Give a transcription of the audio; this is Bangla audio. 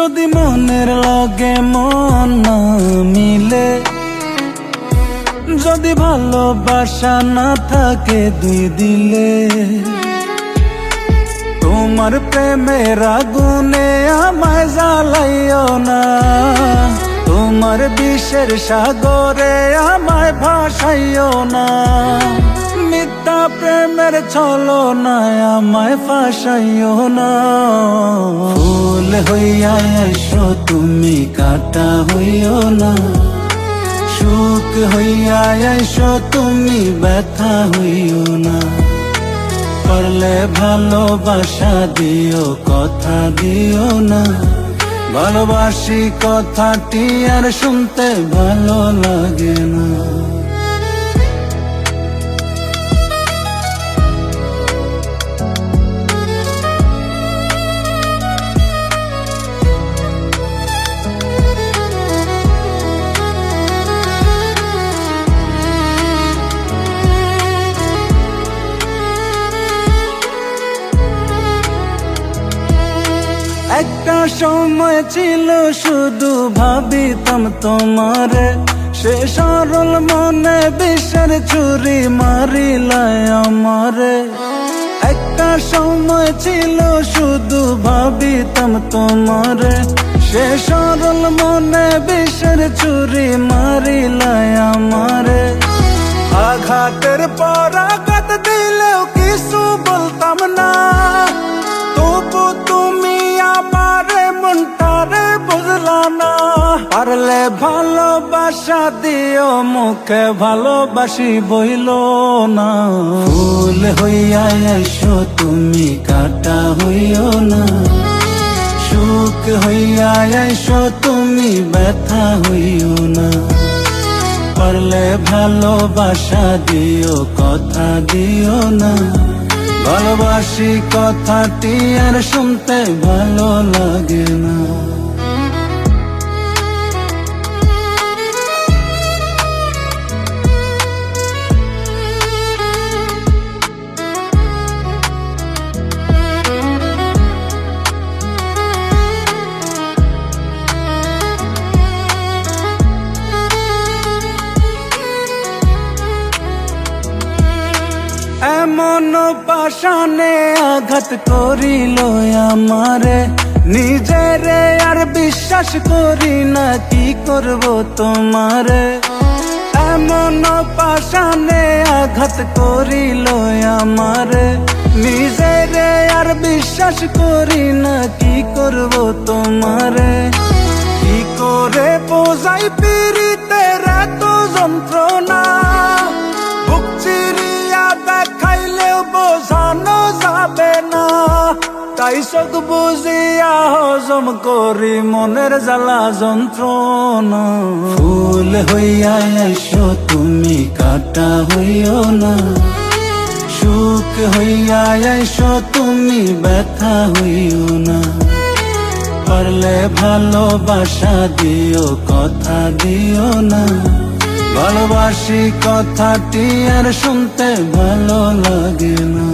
যদি মনের লগে মন না মিলে, যদি ভালোবাসা না থাকে দুই দিলে, তোমার প্রেমের আগুনে আমায় জ্বালাইও না, তোমার বিষের সাগরে আমায় ভাসাইও না, মিথ্যা প্রেমের ছলনায় আমায় ফাঁসাইও না। ফুল হইয়া এসো তুমি, কাঁটা হইও না, সুখ হইয়া এসো তুমি, ব্যথা হইও না। পারলে ভালোবাসা দিও, কথা দিও না, ভালোবাসি কথাটি আর শুনতে ভালো লাগে না। একটা সময় ছিল শুধু ভাবিতাম তোমারে, সে সরল মনে বিষের ছুরি মারিলায় আমারে। একটা সময় ছিল শুধু ভাবিতাম তোমারে, সে সরল মনে বিষের ছুরি মারিলায় আমারে। আঘাতের পর আঘাত দিলেও কিছু বলতাম না, তবু তুমি আমারে মনটারে বুঝলা না। পারলে ভালোবাসা দিও, মুখে ভালোবাসি বইল না। ফুল হইয়া এসো তুমি, কাঁটা হইও না, সুখ হইয়া এসো তুমি, ব্যথা হইও না। পারলে ভালোবাসা দিও, কথা দিও না, ভালোবাসি কথাটি আর শুনতে ভালো লাগে না। এমন পাশানে আঘাত করিল আমারে, নিজেরে আর বিশ্বাস করি না, কি করব তোমারে। এমন পাশানে আঘাত করিল আমারে, নিজেরে আর বিশ্বাস করি না, কি করব তোমারে। কি করে বোঝাই পীড়িতের এত যন্ত্রণা, বুক চিরিয়া দেখাইলেও বোঝানো যাবে না। তাই চোখ বুঝিয়া হজম করি মনের জ্বালা যন্ত্রণা। ফুল হইয়া এসো তুমি, কাঁটা হইও না, সুখ হইয়া এসো তুমি, ব্যথা হইও না। পারলে ভালোবাসা দিও, কথা দিও না, ভালোবাসি কথাটি আর শুনতে ভালো লাগে না।